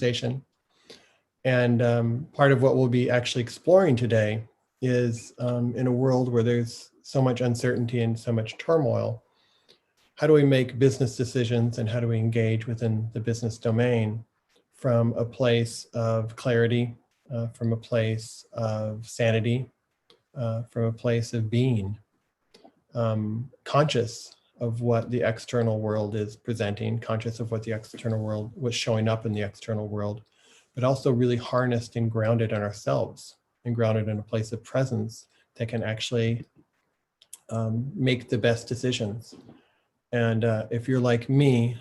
conversation. And part of what we'll be actually exploring today is in a world where there's so much uncertainty and so much turmoil, how do we make business decisions and how do we engage within the business domain from a place of clarity, from a place of sanity, from a place of being conscious of what the external world is presenting, conscious of what the external world was showing up in the external world, but also really harnessed and grounded in ourselves and grounded in a place of presence that can actually make the best decisions. And if you're like me,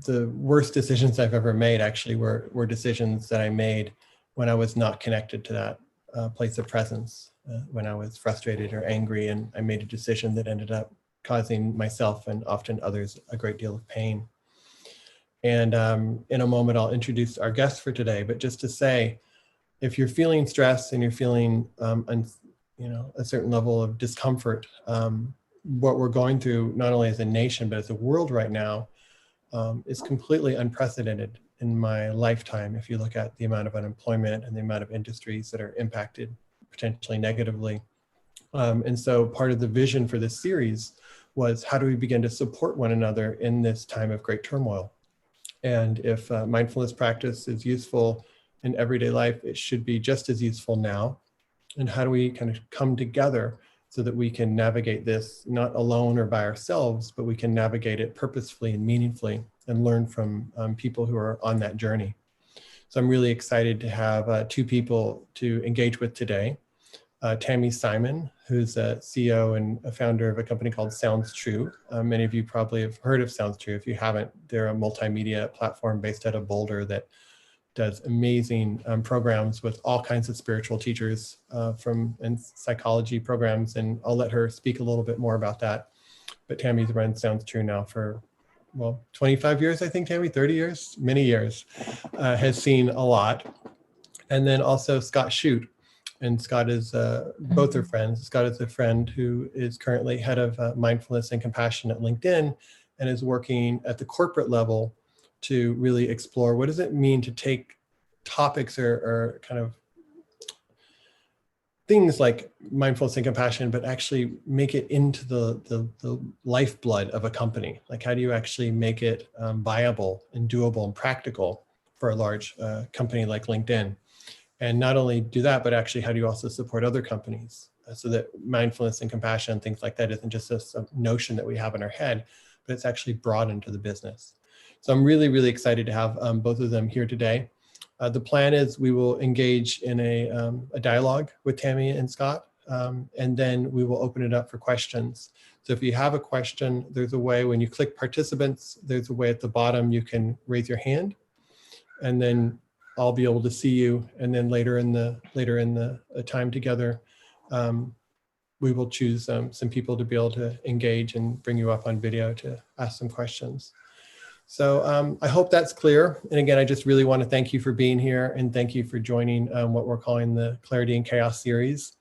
the worst decisions I've ever made actually were decisions that I made when I was not connected to that place of presence, when I was frustrated or angry, and I made a decision that ended up causing myself and often others a great deal of pain. And in a moment, I'll introduce our guest for today, but just to say, if you're feeling stress and you're feeling a certain level of discomfort, what we're going through, not only as a nation, but as a world right now, is completely unprecedented in my lifetime. If you look at the amount of unemployment and the amount of industries that are impacted potentially negatively. And so part of the vision for this series was, how do we begin to support one another in this time of great turmoil? And if mindfulness practice is useful in everyday life, it should be just as useful now. And how do we kind of come together so that we can navigate this not alone or by ourselves, but we can navigate it purposefully and meaningfully and learn from people who are on that journey. So I'm really excited to have two people to engage with today. Tammy Simon, who's a CEO and a founder of a company called Sounds True. Many of you probably have heard of Sounds True. If you haven't, they're a multimedia platform based out of Boulder that does amazing programs with all kinds of spiritual teachers and psychology programs. And I'll let her speak a little bit more about that. But Tammy's run Sounds True now for, 25 years, I think, Tammy, 30 years, many years, has seen a lot. And then also Scott Shute. And Scott is, both are friends. Scott is a friend who is currently head of mindfulness and compassion at LinkedIn and is working at the corporate level to really explore what does it mean to take topics or kind of things like mindfulness and compassion, but actually make it into the lifeblood of a company. Like, how do you actually make it viable and doable and practical for a large company like LinkedIn? And not only do that, but actually how do you also support other companies so that mindfulness and compassion and things like that isn't just a notion that we have in our head, but it's actually brought into the business. So I'm really, really excited to have both of them here today. The plan is we will engage in a dialogue with Tammy and Scott, and then we will open it up for questions. So if you have a question, there's a way when you click participants, there's a way at the bottom you can raise your hand, and then I'll be able to see you. And then later in the time together, we will choose some people to be able to engage and bring you up on video to ask some questions. So I hope that's clear. And again, I just really want to thank you for being here and thank you for joining what we're calling the Clarity and Chaos series.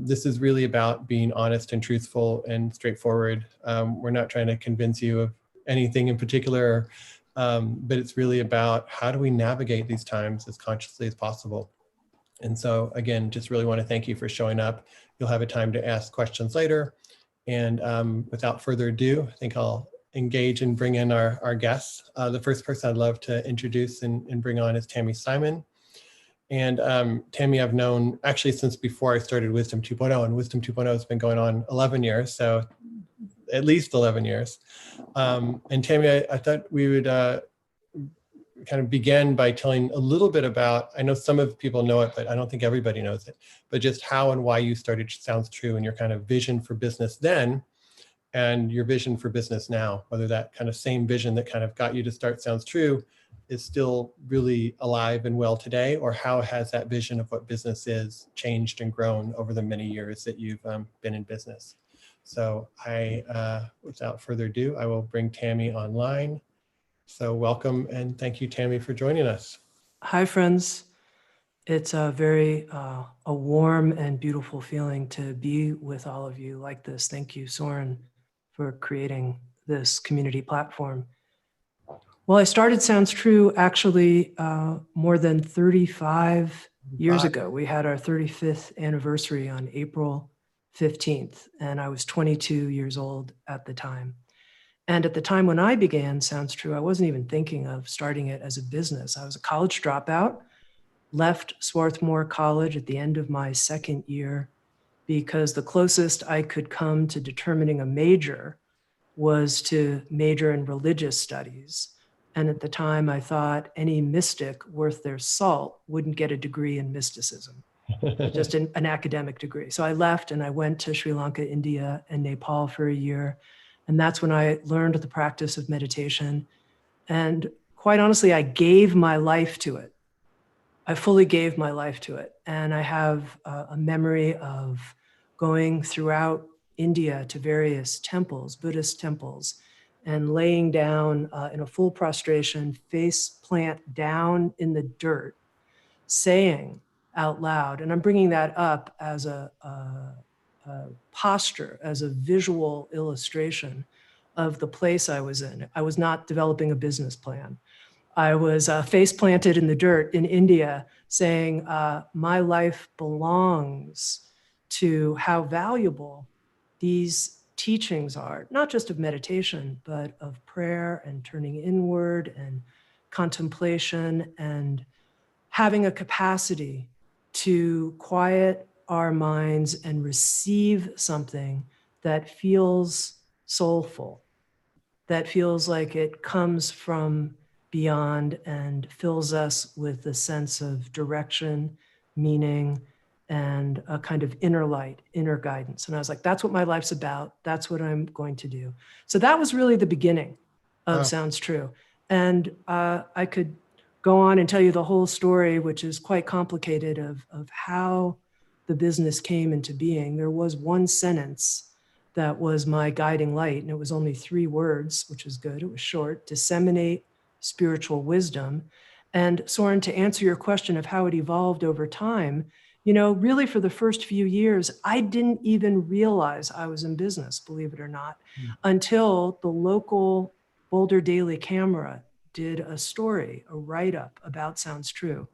This is really about being honest and truthful and straightforward. We're not trying to convince you of anything in particular, but it's really about how do we navigate these times as consciously as possible. And so again, just really want to thank you for showing up. You'll have a time to ask questions later. And without further ado, I think I'll engage and bring in our guests. The first person I'd love to introduce and bring on is Tammy Simon. And Tammy I've known actually since before I started Wisdom 2.0, and Wisdom 2.0 has been going on 11 years, so at least 11 years. And Tammy, I thought we would kind of begin by telling a little bit about, I know some of people know it, but I don't think everybody knows it, but just how and why you started Sounds True and your kind of vision for business then, and your vision for business now, whether that kind of same vision that kind of got you to start Sounds True is still really alive and well today, or how has that vision of what business is changed and grown over the many years that you've been in business. So without further ado, I will bring Tammy online. So welcome and thank you, Tammy, for joining us. Hi, friends. It's a very a warm and beautiful feeling to be with all of you like this. Thank you, Soren, for creating this community platform. Well, I started Sounds True actually more than 35 years ago. We had our 35th anniversary on April 15th, and I was 22 years old at the time. And at the time when I began Sounds True, I wasn't even thinking of starting it as a business. I was a college dropout, left Swarthmore College at the end of my second year because the closest I could come to determining a major was to major in religious studies. And at the time, I thought any mystic worth their salt wouldn't get a degree in mysticism, just an academic degree. So I left and I went to Sri Lanka, India, and Nepal for a year. And that's when I learned the practice of meditation. And quite honestly, I gave my life to it. I fully gave my life to it. And I have a memory of going throughout India to various temples, Buddhist temples, and laying down in a full prostration, face plant down in the dirt, saying out loud, and I'm bringing that up as a posture, as a visual illustration of the place I was in. I was not developing a business plan. I was face planted in the dirt in India saying, my life belongs to how valuable these teachings are, not just of meditation, but of prayer and turning inward and contemplation and having a capacity to quiet our minds and receive something that feels soulful, that feels like it comes from beyond and fills us with a sense of direction, meaning, and a kind of inner light, inner guidance. And I was like, that's what my life's about. That's what I'm going to do. So that was really the beginning of Sounds True. And I could go on and tell you the whole story, which is quite complicated, of how the business came into being. There was one sentence that was my guiding light, and it was only 3 words, which was good. It was short: disseminate spiritual wisdom. And Soren, to answer your question of how it evolved over time, you know, really for the first few years, I didn't even realize I was in business, believe it or not, until the local Boulder Daily Camera did a story, a write-up about Sounds True.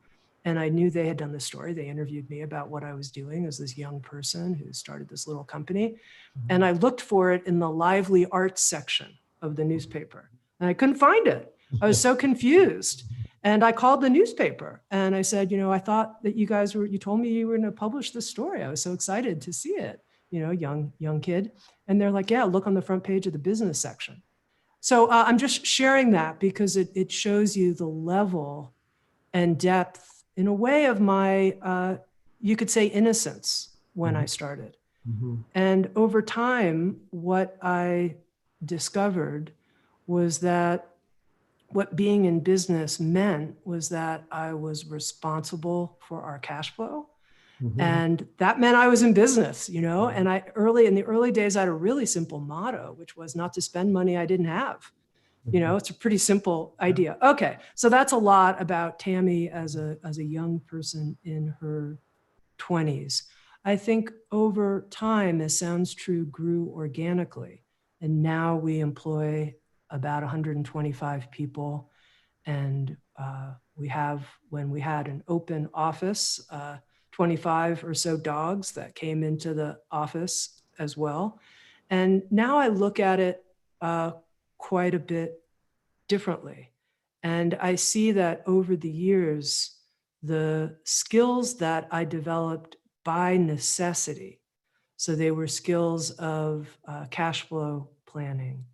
And I knew they had done the story. They interviewed me about what I was doing as this young person who started this little company. And I looked for it in the lively arts section of the newspaper. And I couldn't find it. I was so confused. And I called the newspaper and I said, you know, I thought that you told me you were going to publish this story. I was so excited to see it, you know, young kid. And they're like, yeah, look on the front page of the business section. So I'm just sharing that because it shows you the level and depth, in a way, of my, you could say, innocence when I started. And over time, what I discovered was that what being in business meant was that I was responsible for our cash flow. And that meant I was in business, you know, and in the early days, I had a really simple motto, which was not to spend money I didn't have. You know, it's a pretty simple idea. Okay, so that's a lot about Tammy as a young person in her 20s. I think over time, as Sounds True grew organically, and now we employ about 125 people. And when we had an open office, 25 or so dogs that came into the office as well. And now I look at it quite a bit differently. And I see that over the years, the skills that I developed by necessity, so they were skills of cash flow planning,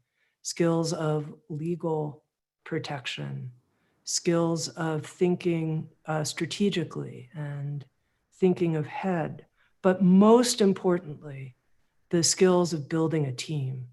skills of legal protection, skills of thinking strategically and thinking ahead, but most importantly, the skills of building a team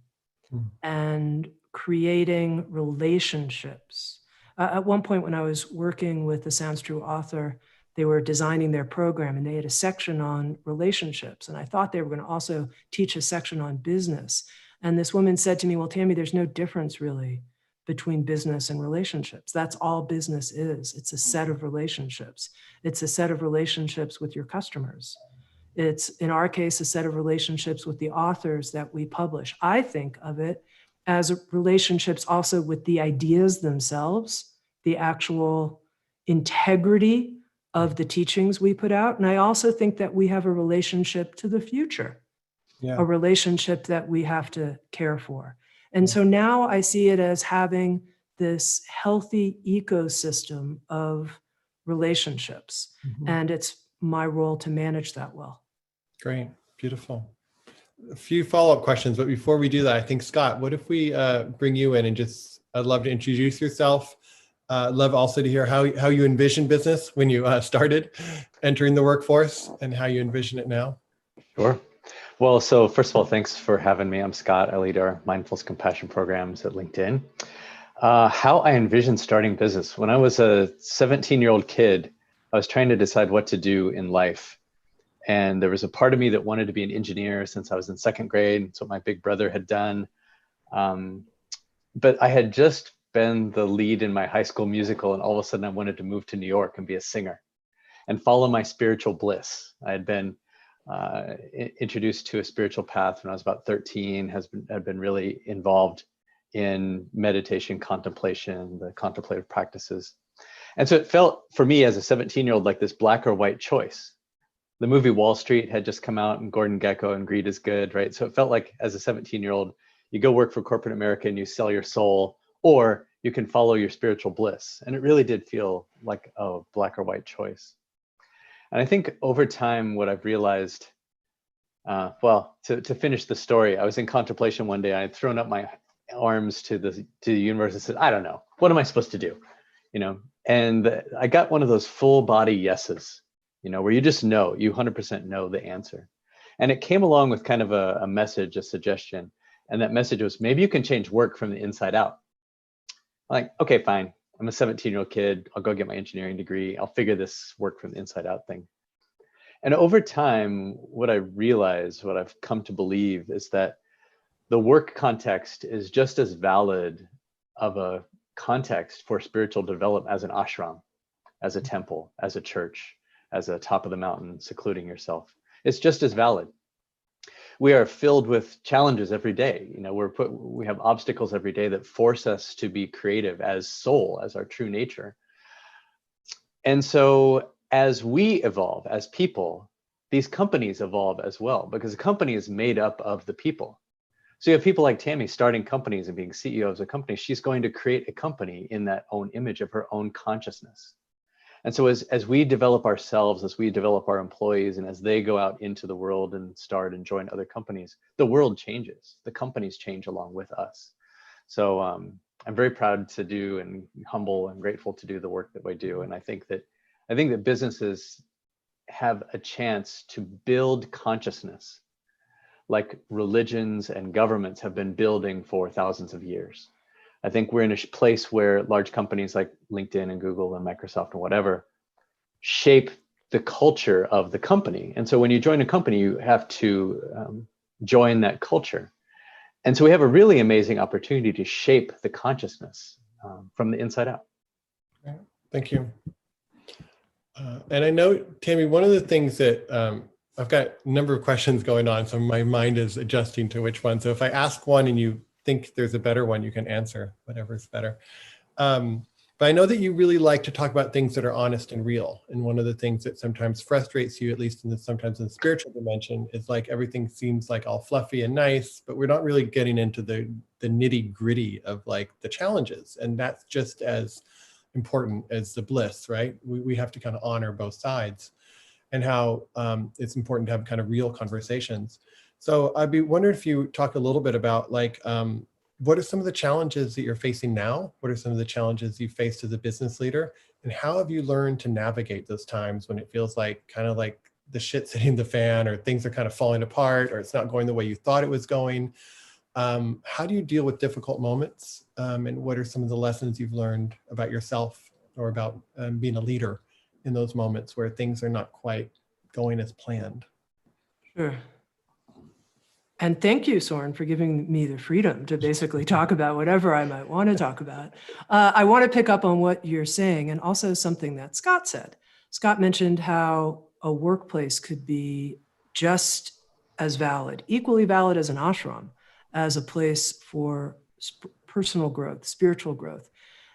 and creating relationships. At one point when I was working with the Sounds True author, they were designing their program and they had a section on relationships. And I thought they were going to also teach a section on business. And this woman said to me, well, Tammy, there's no difference really between business and relationships. That's all business is. It's a set of relationships. It's a set of relationships with your customers. It's, in our case, a set of relationships with the authors that we publish. I think of it as relationships also with the ideas themselves, the actual integrity of the teachings we put out. And I also think that we have a relationship to the future, a relationship that we have to care for. And so now I see it as having this healthy ecosystem of relationships. And it's my role to manage that well. Great. Beautiful. A few follow-up questions, but before we do that, I think, Scott, what if we bring you in and I'd love to introduce yourself. Love also to hear how you envision business when you started entering the workforce and how you envision it now. Sure. Well, so first of all, thanks for having me. I'm Scott. I lead our mindfulness compassion programs at LinkedIn. How I envision starting business. When I was a 17-year-old kid, I was trying to decide what to do in life. And there was a part of me that wanted to be an engineer since I was in second grade. It's what my big brother had done. But I had just been the lead in my high school musical, and all of a sudden I wanted to move to New York and be a singer and follow my spiritual bliss. I had been introduced to a spiritual path when I was about 13, had been really involved in meditation, contemplation, the contemplative practices. And so it felt for me as a 17-year-old like this black or white choice. The movie Wall Street had just come out, and Gordon Gekko and Greed is Good, right? So it felt like as a 17-year-old, you go work for corporate America and you sell your soul, or you can follow your spiritual bliss. And it really did feel like a black or white choice. And I think over time, what I've realized, to finish the story, I was in contemplation one day. I had thrown up my arms to the universe and said, I don't know, what am I supposed to do? And I got one of those full body yeses, where you just know, you 100% know the answer. And it came along with kind of a message, a suggestion. And that message was, maybe you can change work from the inside out. I'm like, okay, fine. I'm a 17-year-old kid. I'll go get my engineering degree. I'll figure this work from the inside out thing. And over time, what I realized, what I've come to believe is that the work context is just as valid of a context for spiritual development as an ashram, as a temple, as a church, as a top of the mountain, secluding yourself. It's just as valid. We are filled with challenges every day. We have obstacles every day that force us to be creative as soul, as our true nature. And so as we evolve as people, these companies evolve as well, because a company is made up of the people. So you have people like Tammy starting companies and being CEOs of companies. She's going to create a company in that own image of her own consciousness. And so as we develop ourselves, as we develop our employees, and as they go out into the world and start and join other companies, the world changes. The companies change along with us. So I'm very proud to do, and humble and grateful to do the work that we do. And I think that businesses have a chance to build consciousness like religions and governments have been building for thousands of years. I think we're in a place where large companies like LinkedIn and Google and Microsoft and whatever shape the culture of the company. And so when you join a company, you have to join that culture. And so we have a really amazing opportunity to shape the consciousness from the inside out. Thank you. And I know, Tammy, one of the things that I've got a number of questions going on, so my mind is adjusting to which one. So if I ask one and you think there's a better one, you can answer whatever's better. But I know that you really like to talk about things that are honest and real. And one of the things that sometimes frustrates you, at least sometimes in the spiritual dimension, is like everything seems like all fluffy and nice, but we're not really getting into the nitty gritty of like the challenges. And that's just as important as the bliss, right? We have to kind of honor both sides, and how it's important to have kind of real conversations. So I'd be wondering if you talk a little bit about like, what are some of the challenges that you're facing now? What are some of the challenges you faced as a business leader? And how have you learned to navigate those times when it feels like kind of like the shit's hitting the fan, or things are kind of falling apart, or it's not going the way you thought it was going? How do you deal with difficult moments? And what are some of the lessons you've learned about yourself or about being a leader in those moments where things are not quite going as planned? Sure. And thank you, Soren, for giving me the freedom to basically talk about whatever I might want to talk about. I want to pick up on what you're saying, and also something that Scott said. Scott mentioned how a workplace could be just as valid, equally valid as an ashram, as a place for personal growth, spiritual growth.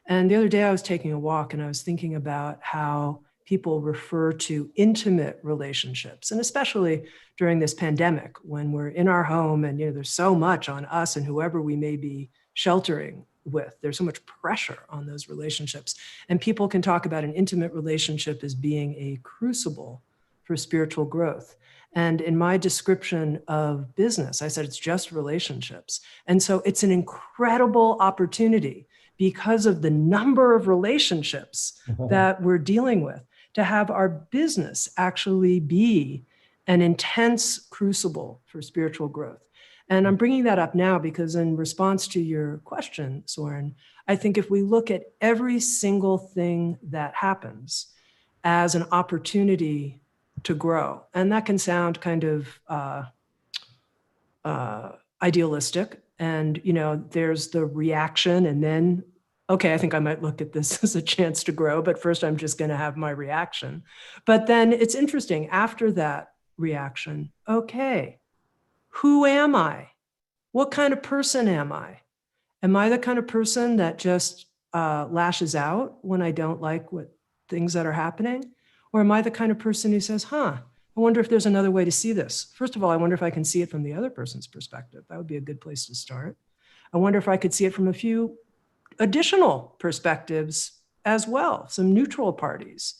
And the other day I was taking a walk and I was thinking about how people refer to intimate relationships, and especially during this pandemic when we're in our home and there's so much on us and whoever we may be sheltering with. There's so much pressure on those relationships. And people can talk about an intimate relationship as being a crucible for spiritual growth. And in my description of business, I said it's just relationships. And so it's an incredible opportunity because of the number of relationships that we're dealing with to have our business actually be an intense crucible for spiritual growth. And I'm bringing that up now because in response to your question, Soren, I think if we look at every single thing that happens as an opportunity to grow, and that can sound kind of idealistic, and there's the reaction, and then, okay, I think I might look at this as a chance to grow, but first I'm just going to have my reaction. But then it's interesting after that reaction, okay, who am I? What kind of person am I? Am I the kind of person that just lashes out when I don't like what things that are happening? Or am I the kind of person who says, I wonder if there's another way to see this. First of all, I wonder if I can see it from the other person's perspective. That would be a good place to start. I wonder if I could see it from a few additional perspectives as well, some neutral parties.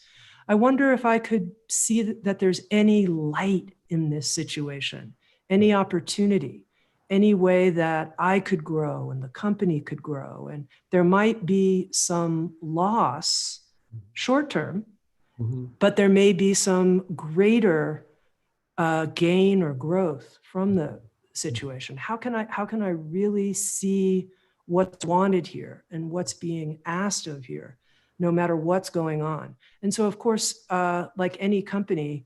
I wonder if I could see that there's any light in this situation, any opportunity, any way that I could grow and the company could grow. And there might be some loss short term, but there may be some greater gain or growth from the situation. How can I really see what's wanted here and what's being asked of here, no matter what's going on? And so, of course, like any company,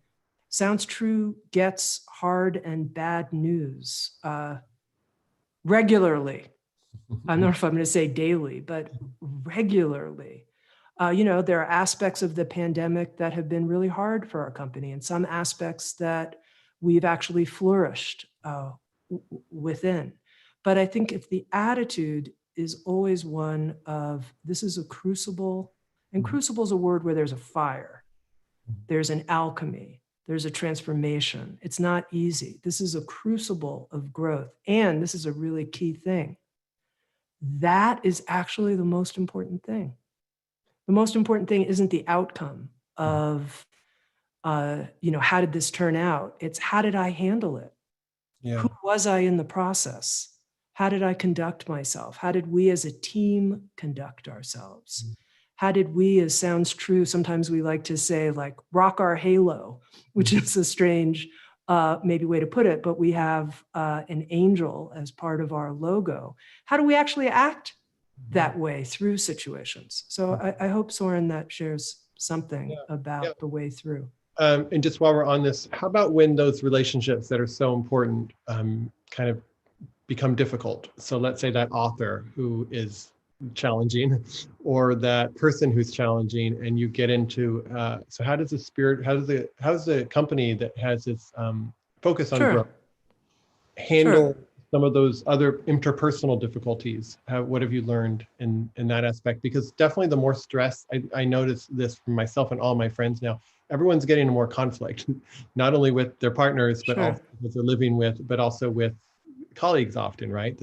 Sounds True gets hard and bad news regularly. I don't know if I'm going to say daily, but regularly. There are aspects of the pandemic that have been really hard for our company, and some aspects that we've actually flourished within. But I think if the attitude is always one of, this is a crucible, and crucible is a word where there's a fire, there's an alchemy, there's a transformation. It's not easy. This is a crucible of growth. And this is a really key thing. That is actually the most important thing. The most important thing isn't the outcome of, how did this turn out? It's how did I handle it? Yeah. Who was I in the process? How did I conduct myself? How did we as a team conduct ourselves? How did we, as Sounds True, sometimes we like to say, like, rock our halo, which is a strange maybe way to put it, but we have an angel as part of our logo. How do we actually act that way through situations? So I hope, Soren, that shares something about the way through. And just while we're on this, how about when those relationships that are so important kind of become difficult? So let's say that author who is challenging, or that person who's challenging, and you get into so how does the company that has its focus on growth handle some of those other interpersonal difficulties? What have you learned in that aspect? Because definitely the more stress, I notice this from myself and all my friends now, everyone's getting more conflict, not only with their partners, but also with they're living with, but also with colleagues often, right?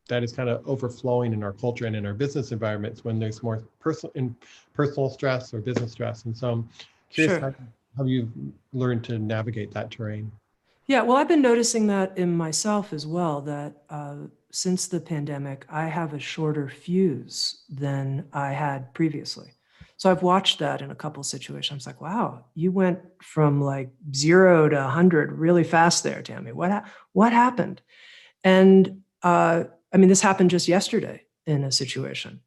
That is kind of overflowing in our culture and in our business environments when there's more personal stress or business stress. And so I'm curious how you've learned to navigate that terrain. Yeah, well, I've been noticing that in myself as well, that since the pandemic, I have a shorter fuse than I had previously. So I've watched that in a couple of situations. Like, wow, you went from like 0 to 100 really fast there, Tammy. What happened? And this happened just yesterday in a situation.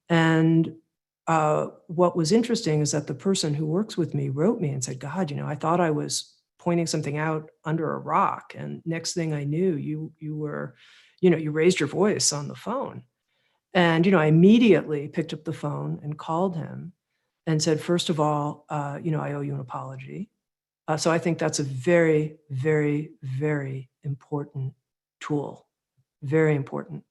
And what was interesting is that the person who works with me wrote me and said, God, I thought I was pointing something out under a rock. And next thing I knew, you were, you raised your voice on the phone. And, I immediately picked up the phone and called him and said, first of all, I owe you an apology. So I think that's a very, very, very important tool. very important,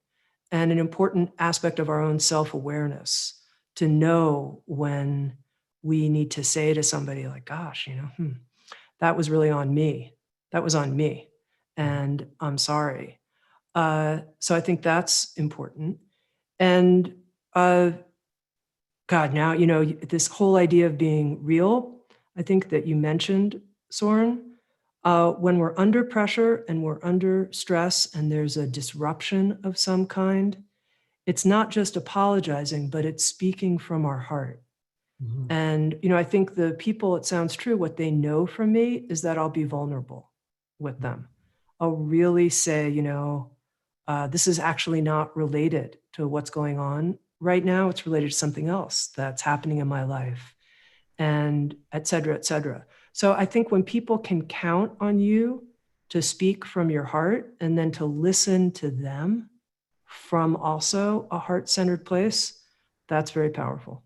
and an important aspect of our own self-awareness to know when we need to say to somebody like, gosh, that was really on me. That was on me. And I'm sorry. So I think that's important. And God, now, this whole idea of being real, I think that you mentioned, Soren, when we're under pressure and we're under stress and there's a disruption of some kind, it's not just apologizing, but it's speaking from our heart. Mhm. And, I think the people, it sounds true, what they know from me is that I'll be vulnerable with them. I'll really say, this is actually not related to what's going on right now. It's related to something else that's happening in my life, and et cetera, et cetera. So I think when people can count on you to speak from your heart and then to listen to them from also a heart-centered place, that's very powerful.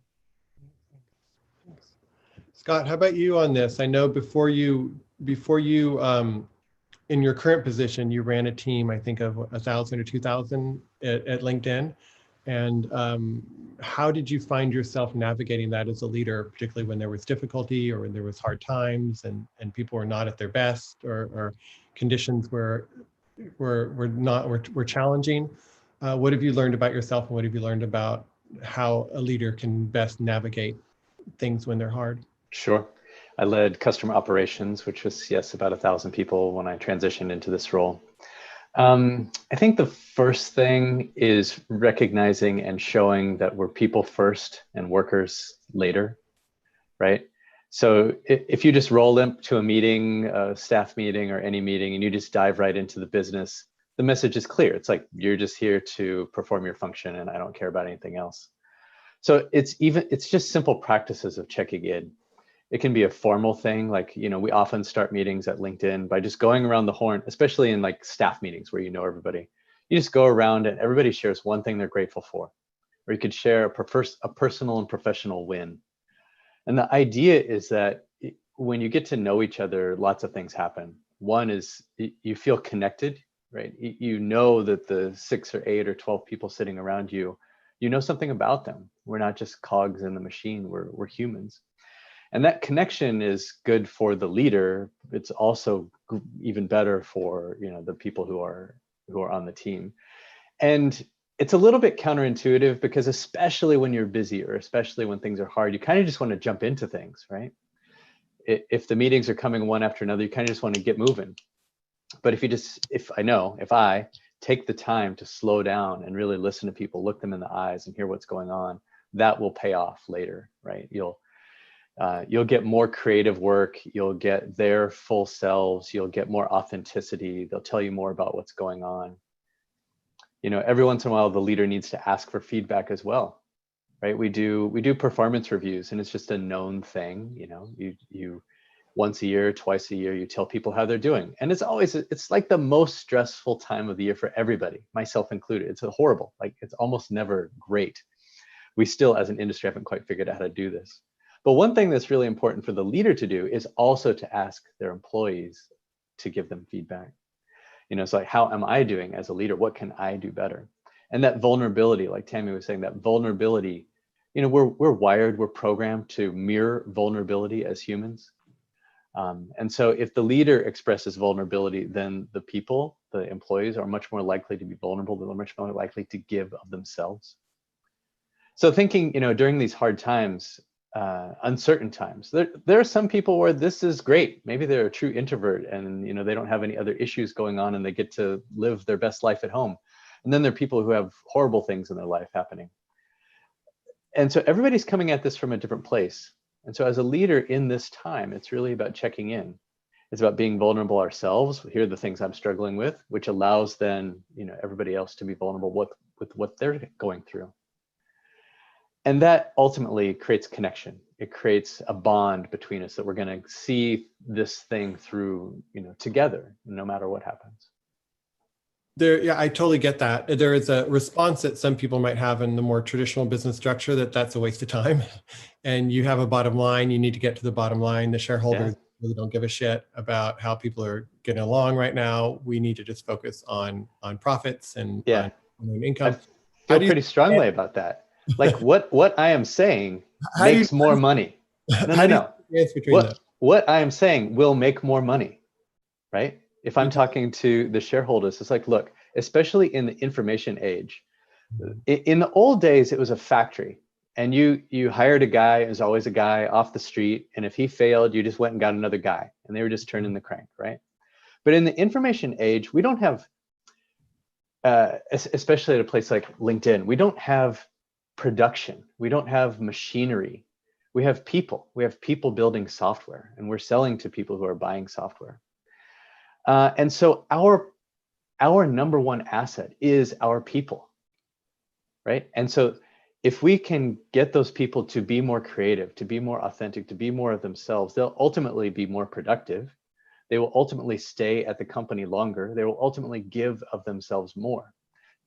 Scott, how about you on this? I know before you in your current position, you ran a team, I think of 1,000 or 2,000 at LinkedIn. And how did you find yourself navigating that as a leader, particularly when there was difficulty or when there was hard times and people were not at their best, or conditions were challenging? What have you learned about yourself, and what have you learned about how a leader can best navigate things when they're hard? Sure. I led customer operations, which was, yes, about 1,000 people when I transitioned into this role. I think the first thing is recognizing and showing that we're people first and workers later, right? So if you just roll into a meeting, a staff meeting or any meeting, and you just dive right into the business, the message is clear. It's like, you're just here to perform your function and I don't care about anything else. So it's just simple practices of checking in. It can be a formal thing, like, we often start meetings at LinkedIn by just going around the horn, especially in like staff meetings where everybody. You just go around and everybody shares one thing they're grateful for, or you could share a personal and professional win. And the idea is that when you get to know each other, lots of things happen. One is you feel connected, right? You know that the 6 or 8 or 12 people sitting around you, you know something about them. We're not just cogs in the machine, we're humans. And that connection is good for the leader. It's also even better for the people who are on the team. And it's a little bit counterintuitive because especially when you're busy or especially when things are hard, you kind of just want to jump into things, right? If the meetings are coming one after another, you kind of just want to get moving. But if I take the time to slow down and really listen to people, look them in the eyes and hear what's going on, that will pay off later, right? You'll get more creative work, you'll get their full selves, you'll get more authenticity, they'll tell you more about what's going on. Every once in a while, the leader needs to ask for feedback as well, right? We do performance reviews, and it's just a known thing. You once a year, twice a year, you tell people how they're doing. And it's like the most stressful time of the year for everybody, myself included. It's horrible, like it's almost never great. We still, as an industry, haven't quite figured out how to do this. But one thing that's really important for the leader to do is also to ask their employees to give them feedback. It's like, how am I doing as a leader? What can I do better? And that vulnerability, like Tammy was saying, that vulnerability, we're wired, we're programmed to mirror vulnerability as humans. And so if the leader expresses vulnerability, then the employees are much more likely to be vulnerable. They're much more likely to give of themselves. So thinking, during these hard times, uncertain times, there are some people where this is great. Maybe they're a true introvert and they don't have any other issues going on and they get to live their best life at home. And then there are people who have horrible things in their life happening. And so everybody's coming at this from a different place. And so as a leader in this time, it's really about checking in. It's about being vulnerable ourselves. Here are the things I'm struggling with, which allows then everybody else to be vulnerable with what they're going through. And that ultimately creates connection. It creates a bond between us that we're going to see this thing through, together, no matter what happens. Yeah, I totally get that. There is a response that some people might have in the more traditional business structure that's a waste of time. And you have a bottom line, you need to get to the bottom line. The shareholders really don't give a shit about how people are getting along right now. We need to just focus on profits and Yeah. on I income. feel pretty strongly about that. Like what I am saying How do you- makes more money. No, how no, do you no. dance between those? What I am saying will make more money, right? If I'm Okay. talking to the shareholders, it's like, look, especially in the information age, in the old days, it was a factory, and you hired a guy. It was always a guy off the street, and if he failed, you just went and got another guy, and they were just turning the crank, right? But in the information age, we don't have, especially at a place like LinkedIn, we don't have production. We don't have machinery. We have people. We have people building software, and we're selling to people who are buying software. And so our number one asset is our people, right? And so if we can get those people to be more creative, to be more authentic, to be more of themselves, they'll ultimately be more productive. They will ultimately stay at the company longer. They will ultimately give of themselves more.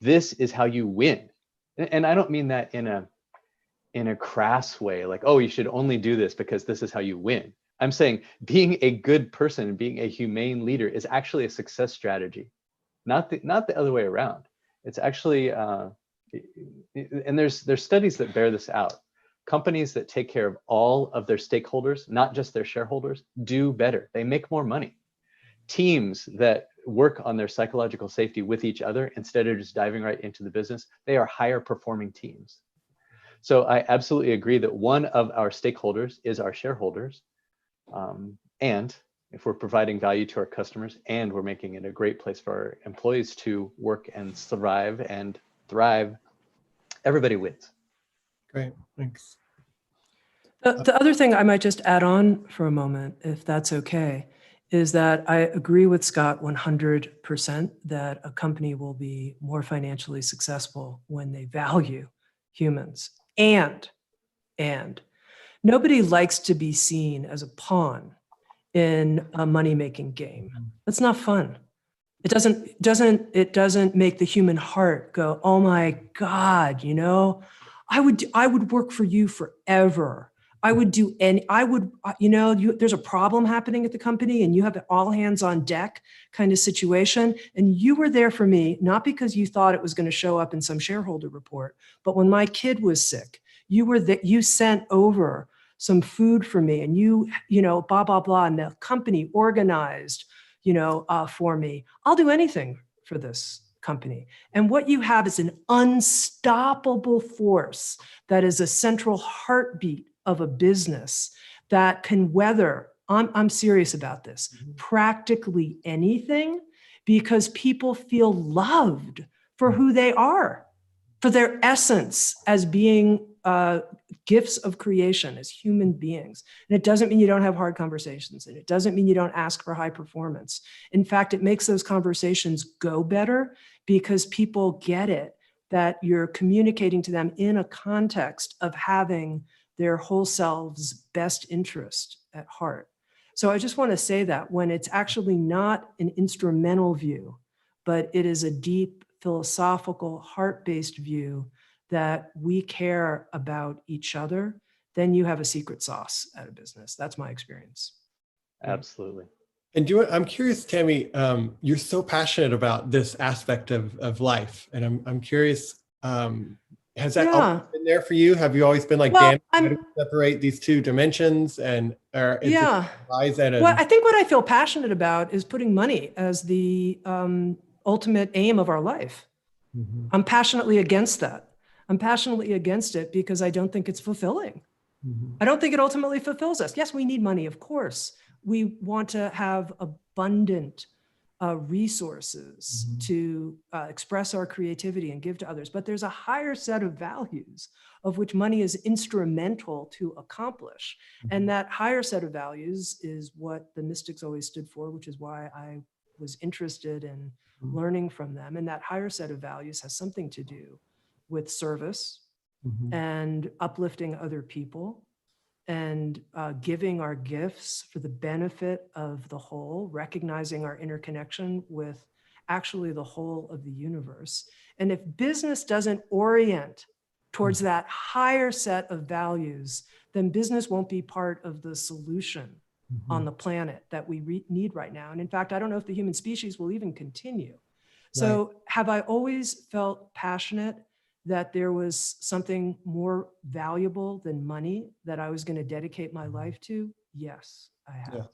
This is how you win. And I don't mean that in a crass way, like, oh, you should only do this because this is how you win. I'm saying being a good person and being a humane leader is actually a success strategy, not the other way around. It's actually, and there's studies that bear this out. Companies that take care of all of their stakeholders, not just their shareholders, do better. They make more money. Teams that work on their psychological safety with each other instead of just diving right into the business, they are higher performing teams. So I absolutely agree that one of our stakeholders is our shareholders. And if we're providing value to our customers and we're making it a great place for our employees to work and survive and thrive, everybody wins. Great, thanks. The other thing I might just add on for a moment, if that's okay, is that I agree with Scott 100% that a company will be more financially successful when they value humans. And nobody likes to be seen as a pawn in a money-making game. That's not fun. It doesn't make the human heart go, oh my God, you know, I would work for you forever. There's a problem happening at the company and you have an all hands on deck kind of situation. And you were there for me, not because you thought it was going to show up in some shareholder report, but when my kid was sick, you sent over some food for me and blah, blah, blah. And the company organized, for me. I'll do anything for this company. And what you have is an unstoppable force that is a central heartbeat of a business that can weather, I'm serious about this, practically anything, because people feel loved for who they are, for their essence as being gifts of creation, as human beings. And it doesn't mean you don't have hard conversations, and it doesn't mean you don't ask for high performance. In fact, it makes those conversations go better because people get it, that you're communicating to them in a context of having their whole selves' best interest at heart. So I just want to say that when it's actually not an instrumental view, but it is a deep philosophical, heart-based view that we care about each other, then you have a secret sauce at a business. That's my experience. Absolutely. And I'm curious, Tammy, you're so passionate about this aspect of life. And I'm curious, has that always been there for you? Have you always been like, Dan, how do we separate these two dimensions? And why is that? Well, I think what I feel passionate about is putting money as the ultimate aim of our life. Mm-hmm. I'm passionately against that. I'm passionately against it because I don't think it's fulfilling. Mm-hmm. I don't think it ultimately fulfills us. Yes, we need money, of course. We want to have abundant resources mm-hmm. to express our creativity and give to others. But there's a higher set of values of which money is instrumental to accomplish. Mm-hmm. And that higher set of values is what the mystics always stood for, which is why I was interested in mm-hmm. learning from them. And that higher set of values has something to do with service mm-hmm. and uplifting other people and giving our gifts for the benefit of the whole, recognizing our interconnection with actually the whole of the universe. And if business doesn't orient towards that higher set of values, then business won't be part of the solution on the planet that we need right now. And in fact, I don't know if the human species will even continue. So have I always felt passionate that there was something more valuable than money that I was going to dedicate my life to? Yes, I have. Yeah.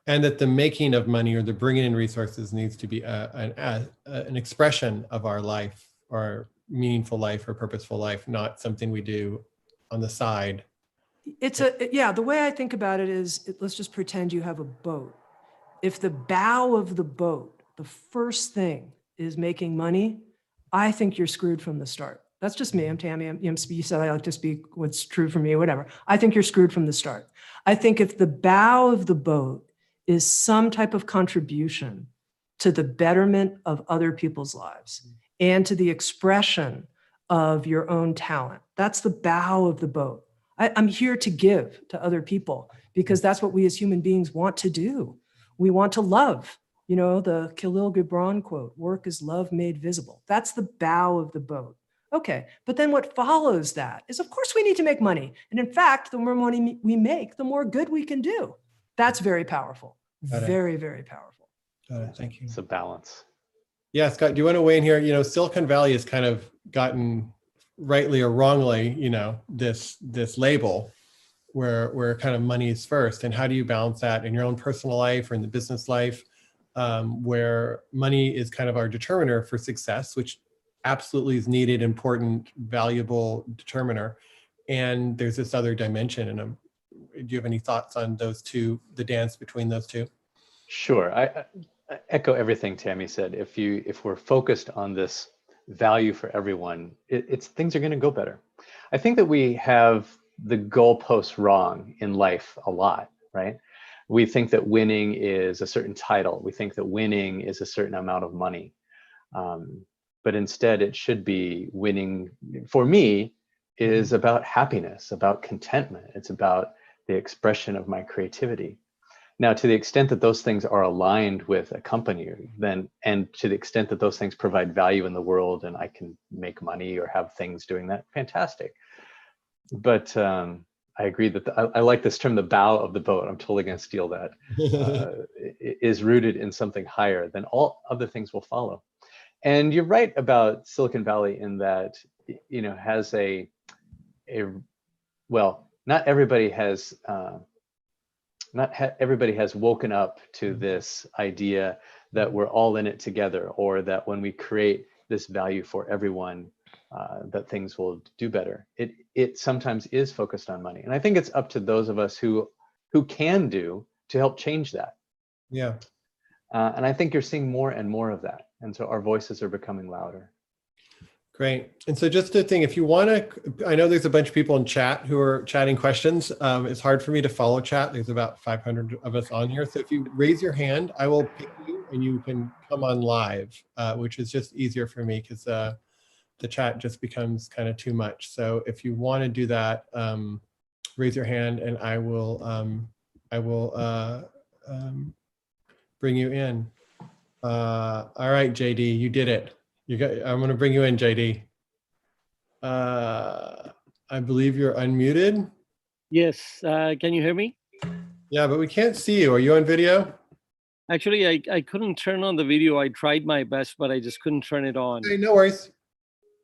And that the making of money or the bringing in resources needs to be an expression of our life, or meaningful life or purposeful life, not something we do on the side. The way I think about it is, let's just pretend you have a boat. If the bow of the boat, the first thing is making money, I think you're screwed from the start. That's just me. I'm Tammy. You said I like to speak what's true for me, whatever. I think you're screwed from the start. I think if the bow of the boat is some type of contribution to the betterment of other people's lives and to the expression of your own talent, that's the bow of the boat. I'm here to give to other people because that's what we as human beings want to do. We want to love. You know, the Khalil Gibran quote, work is love made visible. That's the bow of the boat. Okay, but then what follows that is, of course, we need to make money. And in fact, the more money we make, the more good we can do. That's very powerful. Very, very powerful. Got it. Thank you. It's a balance. Yeah, Scott, do you want to weigh in here? You know, Silicon Valley has kind of gotten, rightly or wrongly, you know, this label where kind of money is first. And how do you balance that in your own personal life or in the business life, where money is kind of our determiner for success, which absolutely is needed, important, valuable determiner. And there's this other dimension. And do you have any thoughts on those two, the dance between those two? Sure. I echo everything Tammy said. If we're focused on this value for everyone, things are going to go better. I think that we have the goalposts wrong in life a lot, right? We think that winning is a certain title. We think that winning is a certain amount of money. But instead it should be, winning for me is about happiness, about contentment. It's about the expression of my creativity. Now, to the extent that those things are aligned with a company, then, and to the extent that those things provide value in the world and I can make money or have things doing that, fantastic. But I agree that I like this term, the bow of the boat. I'm totally going to steal that. Is rooted in something higher, then all other things will follow. And you're right about Silicon Valley in that, you know, has well, not everybody has woken up to this idea that we're all in it together, or that when we create this value for everyone, that things will do better. It sometimes is focused on money. And I think it's up to those of us who can do to help change that. Yeah. And I think you're seeing more and more of that. And so our voices are becoming louder. Great. And so just a thing, if you want to, I know there's a bunch of people in chat who are chatting questions. It's hard for me to follow chat. There's about 500 of us on here. So if you raise your hand, I will pick you and you can come on live, which is just easier for me because the chat just becomes kind of too much. So if you want to do that, raise your hand and I will bring you in. All right, JD, you did it. I'm going to bring you in, JD. I believe you're unmuted. Yes. Can you hear me? Yeah, but we can't see you. Are you on video? Actually, I couldn't turn on the video. I tried my best, but I just couldn't turn it on. Okay, no worries.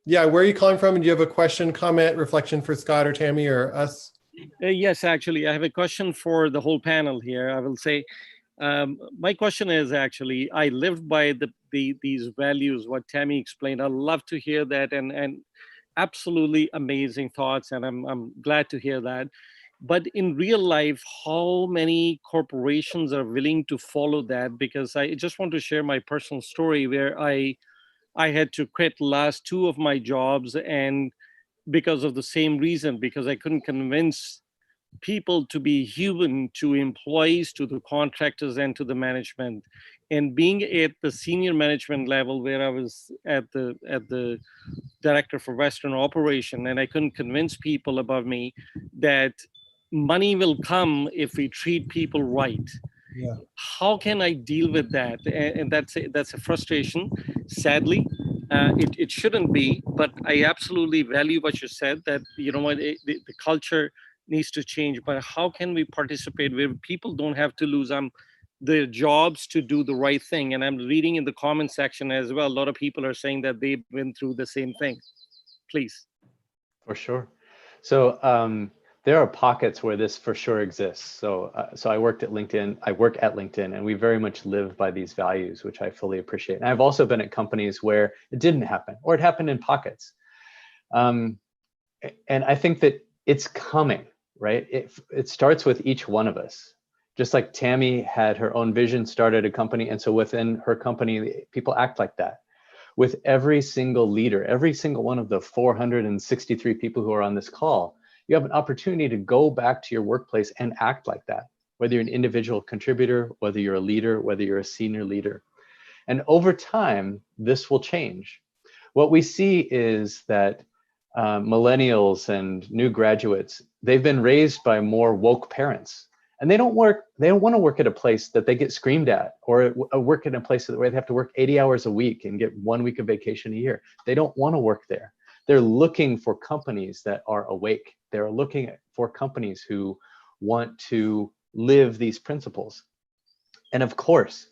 Yeah, where are you calling from? And do you have a question, comment, reflection for Scott or Tammy or us? Yes, actually, I have a question for the whole panel here. I will say, my question is actually, I lived by these values, what Tammy explained. I love to hear that, and absolutely amazing thoughts, and I'm glad to hear that. But in real life, how many corporations are willing to follow that? Because I just want to share my personal story where I had to quit last 2 of my jobs, and because of the same reason, because I couldn't convince people to be human, to employees, to the contractors, and to the management. And being at the senior management level, where I was at the director for Western operation, and I couldn't convince people above me that money will come if we treat people right. Yeah. How can I deal with that? And that's a frustration. Sadly, it shouldn't be, but I absolutely value what you said, that, you know what, the culture needs to change, but how can we participate where people don't have to lose their jobs to do the right thing? And I'm reading in the comment section as well, a lot of people are saying that they've been through the same thing. Please. For sure. So there are pockets where this for sure exists. So I work at LinkedIn, and we very much live by these values, which I fully appreciate. And I've also been at companies where it didn't happen, or it happened in pockets. And I think that it's coming, right? It starts with each one of us. Just like Tammy had her own vision, started a company, and so within her company, people act like that. With every single leader, every single one of the 463 people who are on this call, you have an opportunity to go back to your workplace and act like that, whether you're an individual contributor, whether you're a leader, whether you're a senior leader. And over time, this will change. What we see is that millennials and new graduates, they've been raised by more woke parents. And they don't want to work at a place that they get screamed at, or work in a place where they have to work 80 hours a week and get 1 week of vacation a year. They don't want to work there. They're looking for companies that are awake. They're looking for companies who want to live these principles. And of course,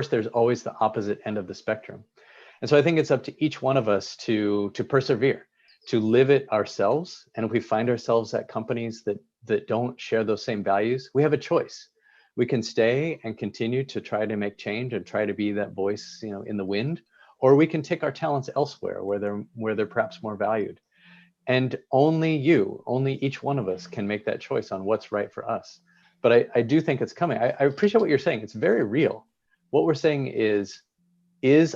there's always the opposite end of the spectrum. And so I think it's up to each one of us to persevere, to live it ourselves. And if we find ourselves at companies that don't share those same values, we have a choice. We can stay and continue to try to make change and try to be that voice, in the wind, or we can take our talents elsewhere where they're perhaps more valued. And only each one of us can make that choice on what's right for us. But I do think it's coming. I appreciate what you're saying. It's very real. What we're saying is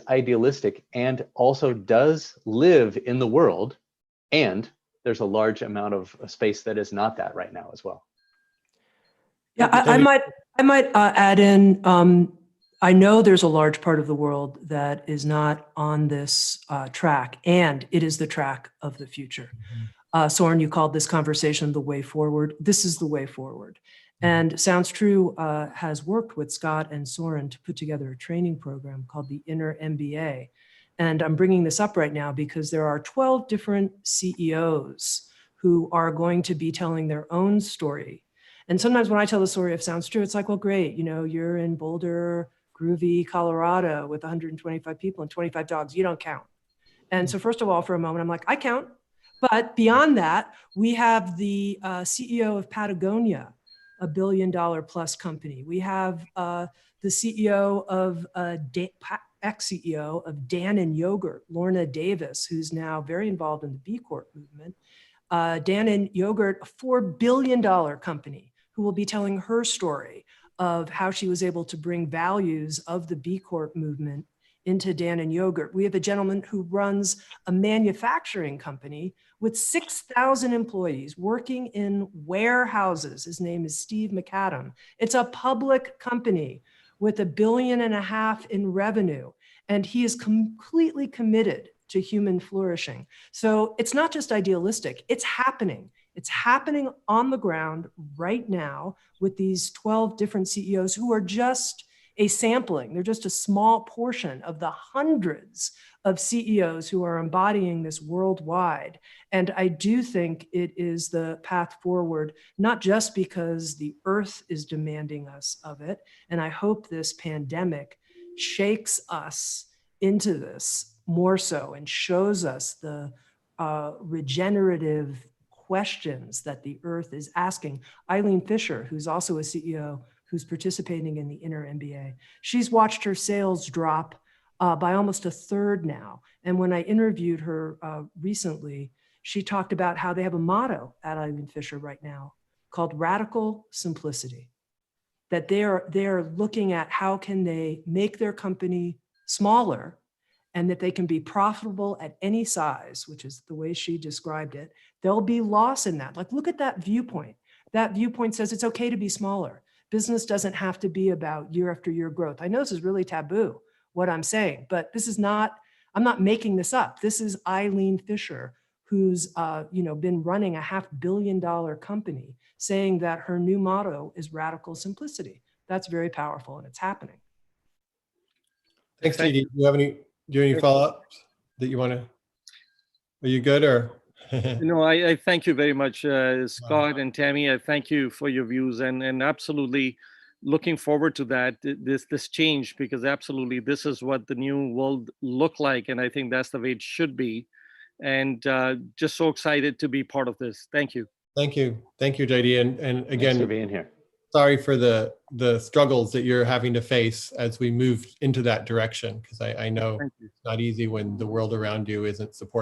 idealistic and also does live in the world, and there's a large amount of space that is not that right now as well. Yeah, I might add in, I know there's a large part of the world that is not on this track, and it is the track of the future. Soren, you called this conversation the way forward. This is the way forward. And Sounds True has worked with Scott and Soren to put together a training program called the Inner MBA. And I'm bringing this up right now because there are 12 different CEOs who are going to be telling their own story. And sometimes when I tell the story of Sounds True, it's like, well, great, you're in Boulder, groovy Colorado with 125 people and 25 dogs, you don't count. And so first of all, for a moment, I'm like, I count. But beyond that, we have the CEO of Patagonia, a $1 billion plus company. We have the CEO of ex-CEO of Dan & Yogurt, Lorna Davis, who's now very involved in the B Corp movement. Dan & Yogurt, a $4 billion company, who will be telling her story of how she was able to bring values of the B Corp movement into Dan & Yogurt. We have a gentleman who runs a manufacturing company with 6,000 employees working in warehouses. His name is Steve McAdam. It's a public company with $1.5 billion in revenue, and he is completely committed to human flourishing. So it's not just idealistic, it's happening. It's happening on the ground right now with these 12 different CEOs who are just a sampling. They're just a small portion of the hundreds of CEOs who are embodying this worldwide. And I do think it is the path forward, not just because the earth is demanding us of it. And I hope this pandemic shakes us into this more so and shows us the regenerative questions that the earth is asking. Eileen Fisher, who's also a CEO, who's participating in the Inner MBA, she's watched her sales drop by almost 1/3 now. And when I interviewed her recently, she talked about how they have a motto at Eileen Fisher right now called radical simplicity, that they're looking at how can they make their company smaller and that they can be profitable at any size, which is the way she described it. There'll be loss in that. Like, look at that viewpoint. That viewpoint says it's okay to be smaller. Business doesn't have to be about year after year growth. I know this is really taboo, what I'm saying, but this is not, I'm not making this up. This is Eileen Fisher, who's been running a $500 million company, saying that her new motto is radical simplicity. That's very powerful, and it's happening. Thanks, TD. Do you have any follow-ups that you want to? Are you good or? I thank you very much, Scott and Tammy. I thank you for your views, and absolutely looking forward to that, this change, because absolutely this is what the new world look like, and I think that's the way it should be. And just so excited to be part of this. Thank you. Thank you, JD, and Thanks for again, being here. sorry for the struggles that you're having to face as we move into that direction, because I know Thank you. it's not easy when the world around you isn't supporting